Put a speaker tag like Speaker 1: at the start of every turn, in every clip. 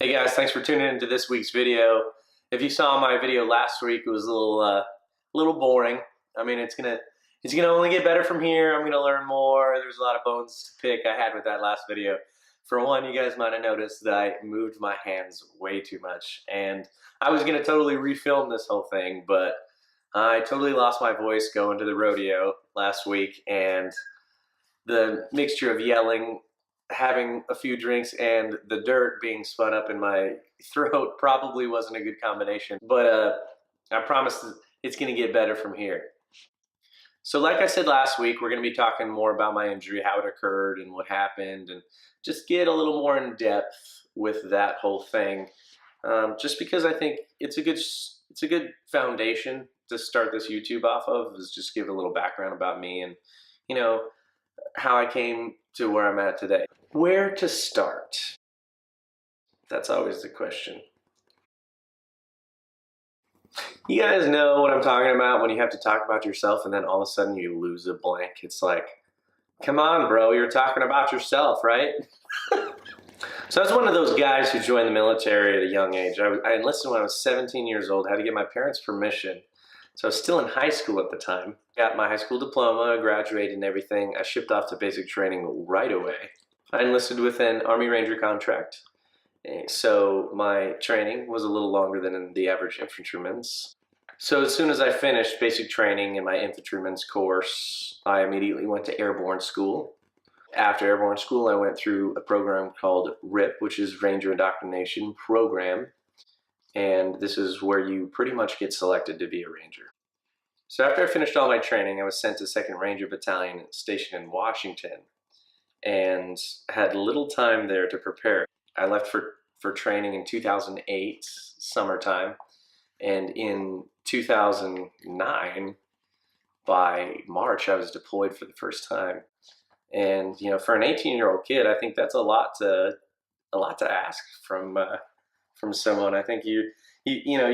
Speaker 1: Hey guys, thanks for tuning into this week's video. If you saw my video last week, it was a little boring. I mean, it's gonna only get better from here. I'm gonna learn more. There's a lot of bones to pick I had with that last video. For one, you guys might have noticed that I moved my hands way too much, and I was gonna totally refilm this whole thing, but I totally lost my voice going to the rodeo last week, and the mixture of yelling, having a few drinks, and the dirt being spun up in my throat probably wasn't a good combination. But I promise it's going to get better from here. So like I said last week, we're going to be talking more about my injury, how it occurred and what happened, and just get a little more in depth with that whole thing. Just because I think it's a good foundation to start this YouTube off of, is just give a little background about me and, you know, how I came to where I'm at today. Where to start? That's always the question. You guys know what I'm talking about when you have to talk about yourself and then all of a sudden you lose a blank. It's like, come on, bro, you're talking about yourself, right? So I was one of those guys who joined the military at a young age. I enlisted when I was 17 years old, had to get my parents' permission. So I was still in high school at the time. Got my high school diploma, graduated and everything. I shipped off to basic training right away. I enlisted with an Army Ranger contract. So my training was a little longer than the average infantryman's. So as soon as I finished basic training in my infantryman's course, I immediately went to airborne school. After airborne school, I went through a program called RIP, which is Ranger Indoctrination Program. And this is where you pretty much get selected to be a ranger. So after I finished all my training, I was sent to 2nd Ranger Battalion stationed in Washington and had little time there to prepare. I left for training in 2008, summertime, and in 2009, by March, I was deployed for the first time. And, you know, for an 18-year-old kid, I think that's a lot to ask from someone. I think you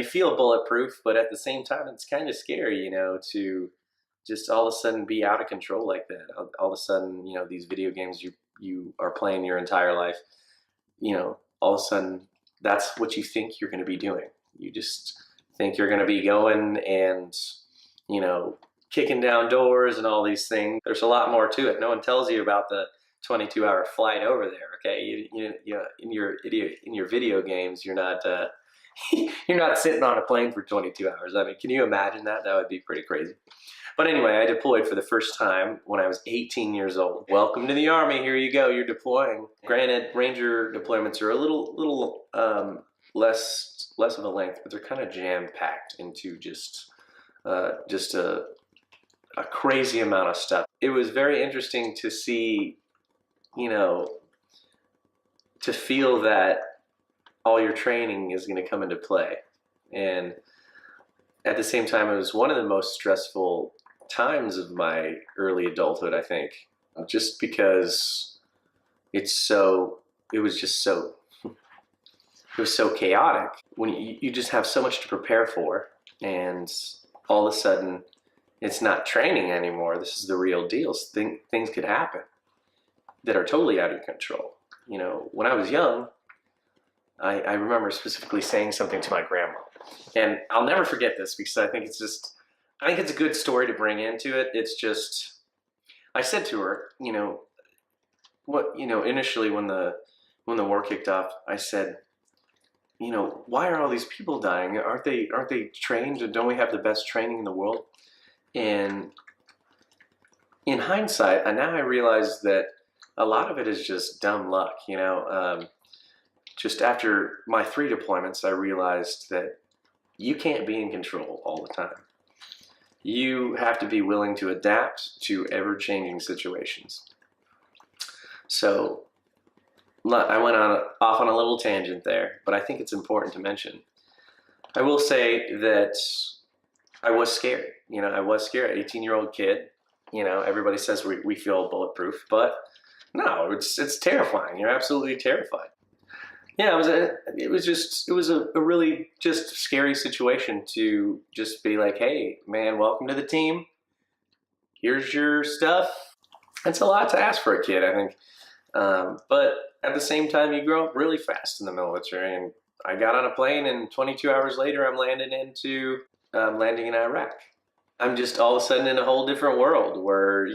Speaker 1: feel bulletproof, but at the same time, it's kind of scary, you know, to just all of a sudden be out of control like that. All of a sudden, you know, these video games you are playing your entire life, you know, all of a sudden that's what you think you're going to be doing. You just think you're going to be going and, you know, kicking down doors and all these things. There's a lot more to it. No one tells you about the 22-hour flight over there. Okay, in your video games, you're not you're not sitting on a plane for 22 hours. I mean, can you imagine that? That would be pretty crazy. But anyway, I deployed for the first time when I was 18 years old. Welcome to the Army. Here you go. You're deploying. Granted, Ranger deployments are a little less of a length, but they're kind of jam-packed into just a crazy amount of stuff. It was very interesting to see, you know, to feel that all your training is going to come into play. And at the same time, it was one of the most stressful times of my early adulthood, I think, just because it was so chaotic. When you just have so much to prepare for, and all of a sudden it's not training anymore. This is the real deal. Things could happen that are totally out of control. You know, when I was young, I remember specifically saying something to my grandma, and I'll never forget this because I think it's a good story to bring into it. It's just, I said to her, you know, initially when the war kicked off, I said, you know, why are all these people dying? Aren't they trained? And don't we have the best training in the world? And in hindsight, and now I realize that a lot of it is just dumb luck, you know. Just after my 3 deployments, I realized that you can't be in control all the time. You have to be willing to adapt to ever-changing situations. So I went off on a little tangent there, but I think it's important to mention. I will say that I was scared. You know, I was scared. 18-year-old kid. You know, everybody says we feel bulletproof, but no, it's terrifying. You're absolutely terrified. Yeah, it was a really just scary situation to just be like, hey, man, welcome to the team. Here's your stuff. It's a lot to ask for a kid, I think. But at the same time, you grow up really fast in the military. And I got on a plane, and 22 hours later, I'm landing in Iraq. I'm just all of a sudden in a whole different world where,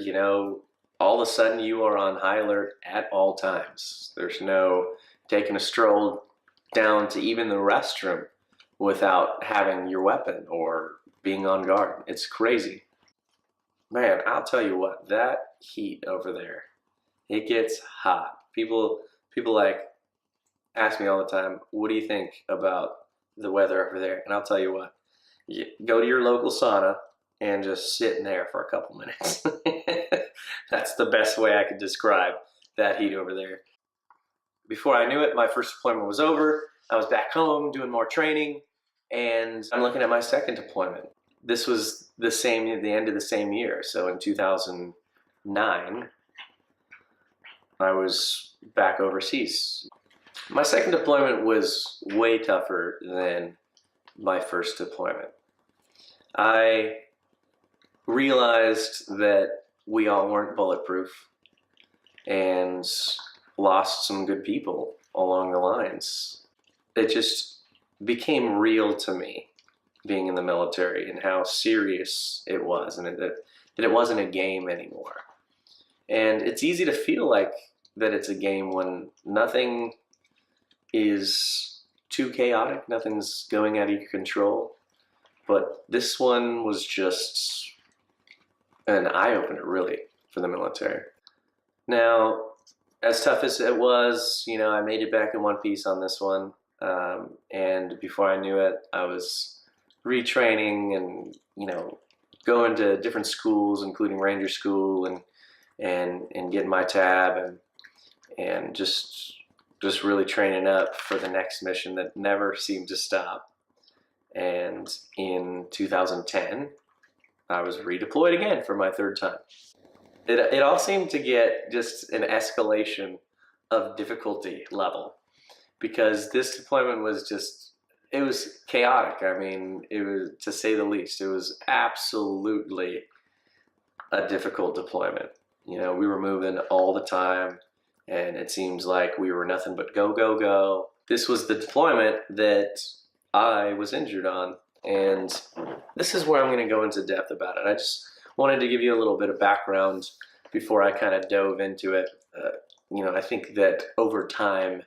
Speaker 1: all of a sudden you are on high alert at all times. There's no taking a stroll down to even the restroom without having your weapon or being on guard. It's crazy. Man, I'll tell you what, that heat over there, it gets hot. People like ask me all the time, what do you think about the weather over there? And I'll tell you what, you go to your local sauna and just sit in there for a couple minutes. That's the best way I could describe that heat over there. Before I knew it, my first deployment was over. I was back home doing more training, and I'm looking at my second deployment. This was the end of the same year. So in 2009, I was back overseas. My second deployment was way tougher than my first deployment. I realized that we all weren't bulletproof and lost some good people along the lines. It just became real to me being in the military and how serious it was, and that it wasn't a game anymore. And it's easy to feel like that it's a game when nothing is too chaotic, nothing's going out of your control. But this one was just an eye-opener, really, for the military. Now, as tough as it was, I made it back in one piece on this one. And before I knew it, I was retraining and, going to different schools, including Ranger School, and getting my tab and just really training up for the next mission that never seemed to stop. And in 2010, I was redeployed again for my third time. It all seemed to get just an escalation of difficulty level, because this deployment was it was chaotic. I mean, it was, to say the least, it was absolutely a difficult deployment. We were moving all the time, and it seems like we were nothing but go, go, go. This was the deployment that I was injured on, and this is where I'm going to go into depth about it. I just wanted to give you a little bit of background before I kind of dove into it. I think that over time,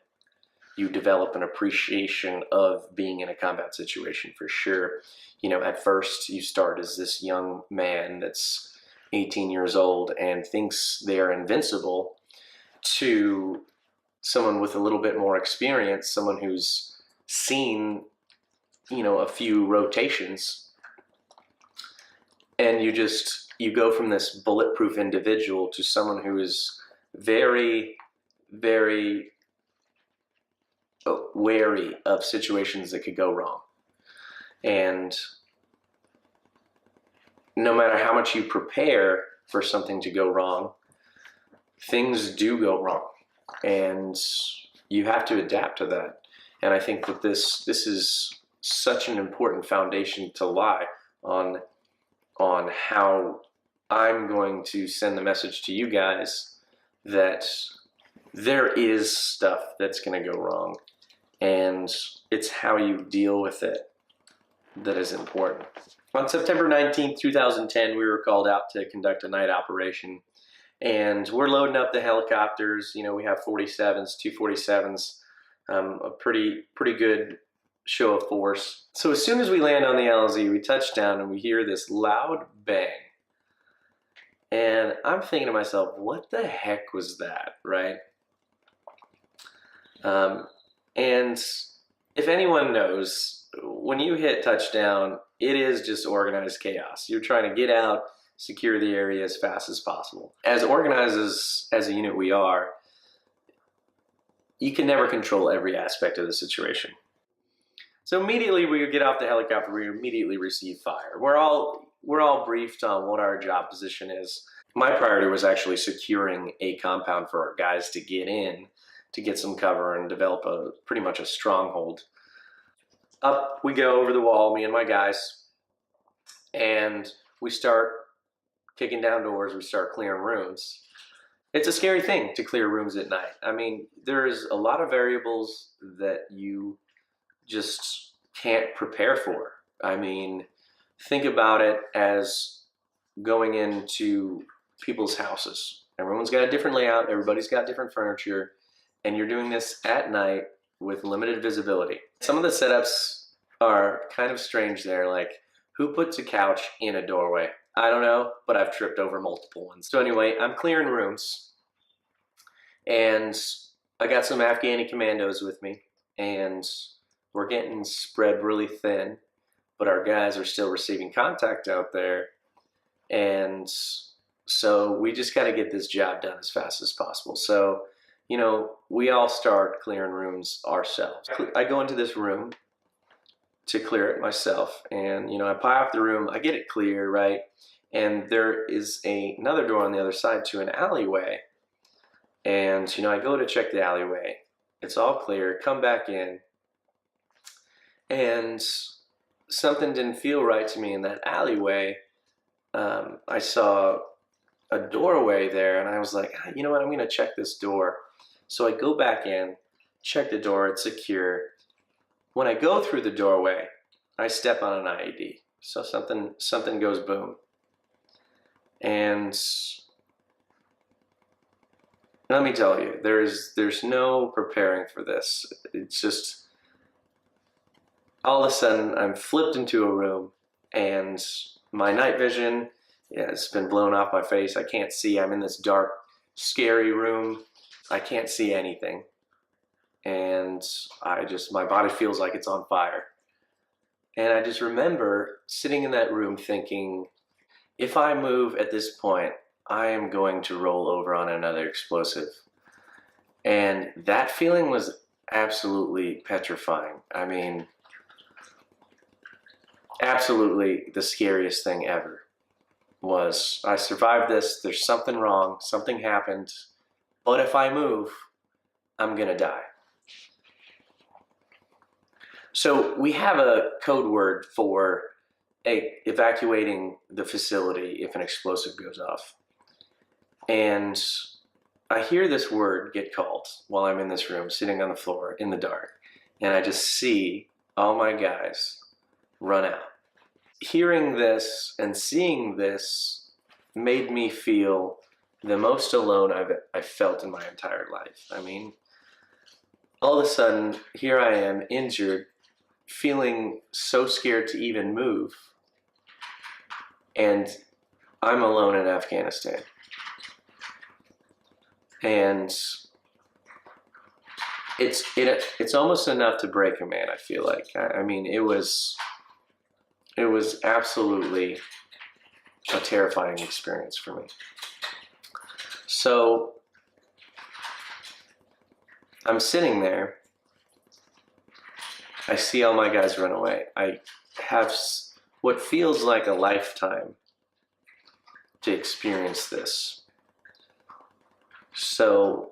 Speaker 1: you develop an appreciation of being in a combat situation, for sure. At first you start as this young man that's 18 years old and thinks they're invincible, to someone with a little bit more experience, someone who's seen, a few rotations. And you go from this bulletproof individual to someone who is very, very wary of situations that could go wrong. And no matter how much you prepare for something to go wrong, things do go wrong, and you have to adapt to that. And I think that this is such an important foundation to lie on how I'm going to send the message to you guys that there is stuff that's going to go wrong, and it's how you deal with it that is important. On September 19th, 2010, we were called out to conduct a night operation, and we're loading up the helicopters. We have 47s, 247s, a pretty good show of force. So as soon as we land on the LZ, we touch down and we hear this loud bang. And I'm thinking to myself, what the heck was that, right? And if anyone knows, when you hit touchdown, it is just organized chaos. You're trying to get out, secure the area as fast as possible. As organized as a unit we are, you can never control every aspect of the situation. So immediately we get off the helicopter, we immediately receive fire. We're all briefed on what our job position is. My priority was actually securing a compound for our guys to get in, to get some cover and develop pretty much a stronghold. Up we go over the wall, me and my guys, and we start kicking down doors, we start clearing rooms. It's a scary thing to clear rooms at night. I mean, there's a lot of variables that you just can't prepare for. I mean, think about it as going into people's houses. Everyone's got a different layout, everybody's got different furniture, and you're doing this at night with limited visibility. Some of the setups are kind of strange there, like who puts a couch in a doorway? I don't know, but I've tripped over multiple ones. So anyway, I'm clearing rooms, and I got some Afghani commandos with me, and we're getting spread really thin, but our guys are still receiving contact out there, and so we just got to get this job done as fast as possible. So, you know, we all start clearing rooms ourselves. I go into this room to clear it myself, and you know, I pie off the room, I get it clear, right? And there is another door on the other side to an alleyway, and you know, I go to check the alleyway, it's all clear, come back in, and something didn't feel right to me in that alleyway. I saw a doorway there, and I was like, you know what, I'm gonna check this door. So I go back in, check the door, it's secure. When I go through the doorway, I step on an IED. So something goes boom. And let me tell you, there's no preparing for this. It's just, all of a sudden I'm flipped into a room, and my night vision, yeah, it's been blown off my face. I can't see. I'm in this dark, scary room. I can't see anything. And my body feels like it's on fire. And I just remember sitting in that room thinking, if I move at this point, I am going to roll over on another explosive. And that feeling was absolutely petrifying. I mean, absolutely the scariest thing ever was, I survived this, there's something wrong, something happened, but if I move, I'm gonna die. So we have a code word for evacuating the facility if an explosive goes off. And I hear this word get called while I'm in this room, sitting on the floor in the dark, and I just see all my guys run out. Hearing this and seeing this made me feel the most alone I've felt in my entire life. I mean, all of a sudden, here I am, injured, feeling so scared to even move, and I'm alone in Afghanistan. And it's almost enough to break a man, I feel like. I mean, it was absolutely a terrifying experience for me. So I'm sitting there, I see all my guys run away. I have what feels like a lifetime to experience this. So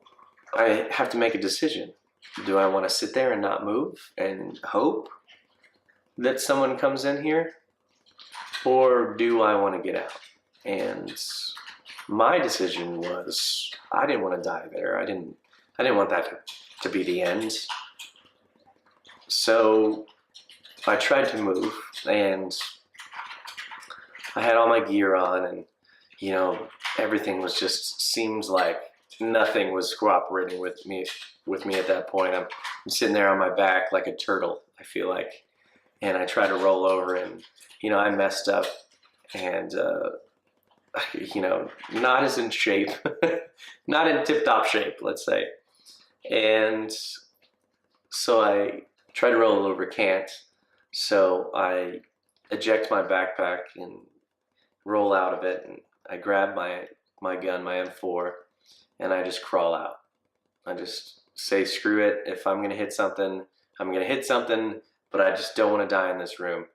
Speaker 1: I have to make a decision. Do I want to sit there and not move and hope that someone comes in here? Or do I want to get out? And my decision was, I didn't want to die there. I didn't want that to be the end. So I tried to move, and I had all my gear on, and you know, everything was just, seems like nothing was cooperating with me at that point. I'm sitting there on my back like a turtle, I feel like, and I try to roll over, and you know, I messed up, and you know, not as in shape, not in tip-top shape, let's say. And so I try to roll over, can't. So I eject my backpack and roll out of it, and I grab my gun, my M4, and I just crawl out. I just say, screw it. If I'm gonna hit something, I'm gonna hit something, but I just don't want to die in this room.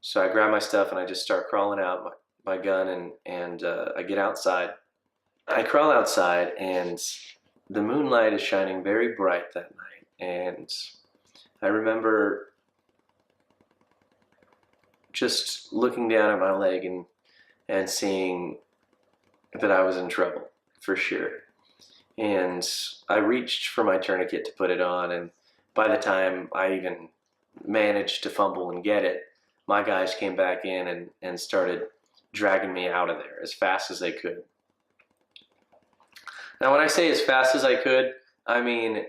Speaker 1: So I grab my stuff and I just start crawling out, my gun, and I get outside. I crawl outside, and the moonlight is shining very bright that night. And I remember just looking down at my leg and seeing that I was in trouble, for sure. And I reached for my tourniquet to put it on, and by the time I even managed to fumble and get it, my guys came back in and started dragging me out of there as fast as they could. Now, when I say as fast as I could, I mean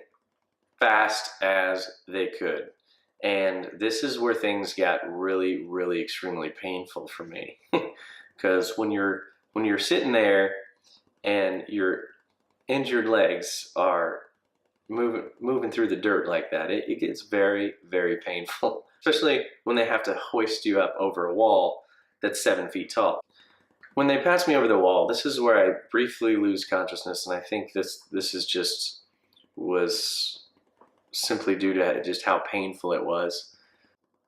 Speaker 1: fast as they could. And this is where things got really, really extremely painful for me. Because when you're sitting there and your injured legs are moving through the dirt like that, it gets very, very painful. Especially when they have to hoist you up over a wall that's 7 feet tall. When they pass me over the wall, this is where I briefly lose consciousness, and I think this was simply due to just how painful it was.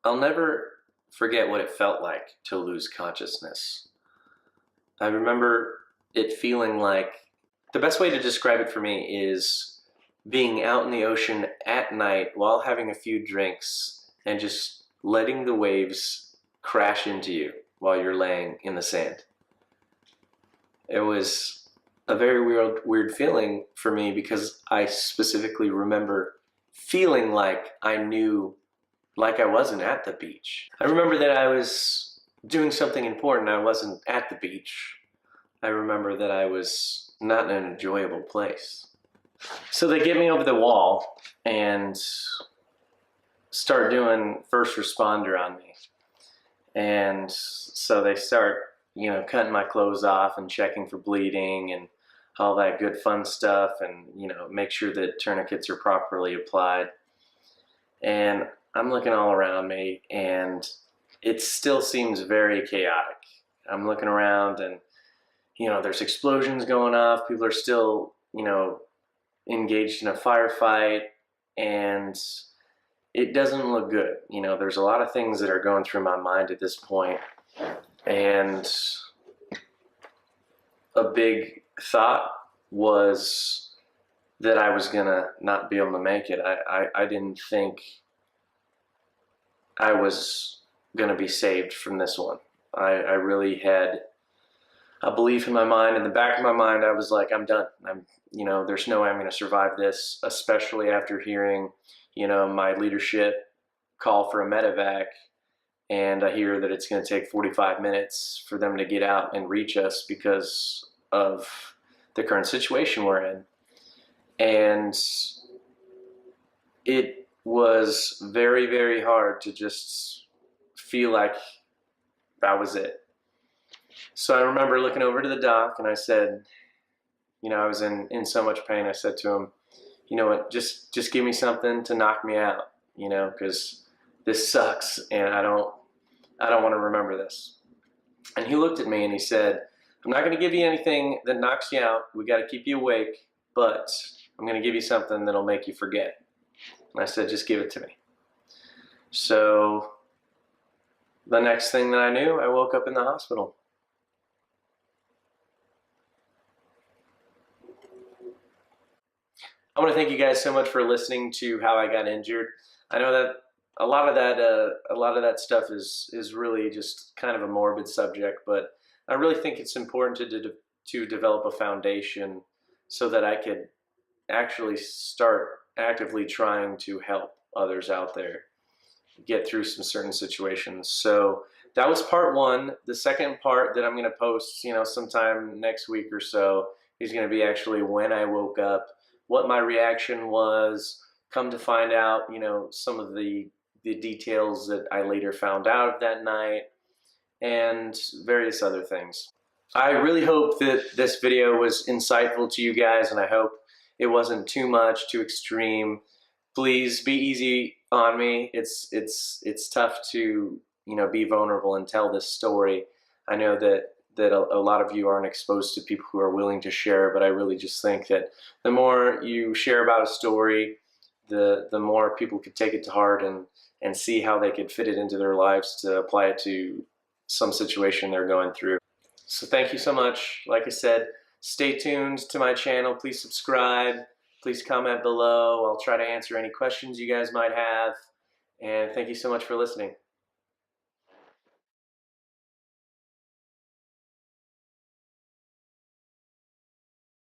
Speaker 1: I'll never forget what it felt like to lose consciousness. I remember it feeling like, the best way to describe it for me is being out in the ocean at night while having a few drinks and just letting the waves crash into you while you're laying in the sand. It was a very weird feeling for me because I specifically remember feeling like I knew, like I wasn't at the beach. I remember that I was doing something important. I wasn't at the beach. I remember that I was not in an enjoyable place. So they get me over the wall and start doing first responder on me. And so they start, cutting my clothes off and checking for bleeding and all that good fun stuff, and make sure that tourniquets are properly applied. And I'm looking all around me, and it still seems very chaotic. I'm looking around, and there's explosions going off. People are still engaged in a firefight, and it doesn't look good. There's a lot of things that are going through my mind at this point, and a big thought was that I was gonna not be able to make it. I didn't think I was gonna be saved from this one. I really had a belief in my mind. In the back of my mind, I was like, I'm done. There's no way I'm gonna survive this, especially after hearing, my leadership call for a medevac, and I hear that it's going to take 45 minutes for them to get out and reach us because of the current situation we're in. And it was very, very hard to just feel like that was it. So I remember looking over to the doc, and I said, I was in so much pain. I said to him, you know what, just give me something to knock me out, because this sucks, and I don't want to remember this. And he looked at me and he said, I'm not going to give you anything that knocks you out. We got to keep you awake, but I'm going to give you something that'll make you forget. And I said, just give it to me. So the next thing that I knew, I woke up in the hospital. I want to thank you guys so much for listening to how I got injured. I know that a lot of that stuff is really just kind of a morbid subject, but I really think it's important to develop a foundation so that I could actually start actively trying to help others out there get through some certain situations. So that was part one. The second part that I'm going to post, sometime next week or so, is going to be actually when I woke up, what my reaction was, come to find out, some of the details that I later found out that night, and various other things. I really hope that this video was insightful to you guys, and I hope it wasn't too much, too extreme. Please be easy on me. It's tough to be vulnerable and tell this story. I know that a lot of you aren't exposed to people who are willing to share, but I really just think that the more you share about a story, the more people could take it to heart and see how they could fit it into their lives to apply it to some situation they're going through. So thank you so much. Like I said, stay tuned to my channel. Please subscribe. Please comment below. I'll try to answer any questions you guys might have. And thank you so much for listening.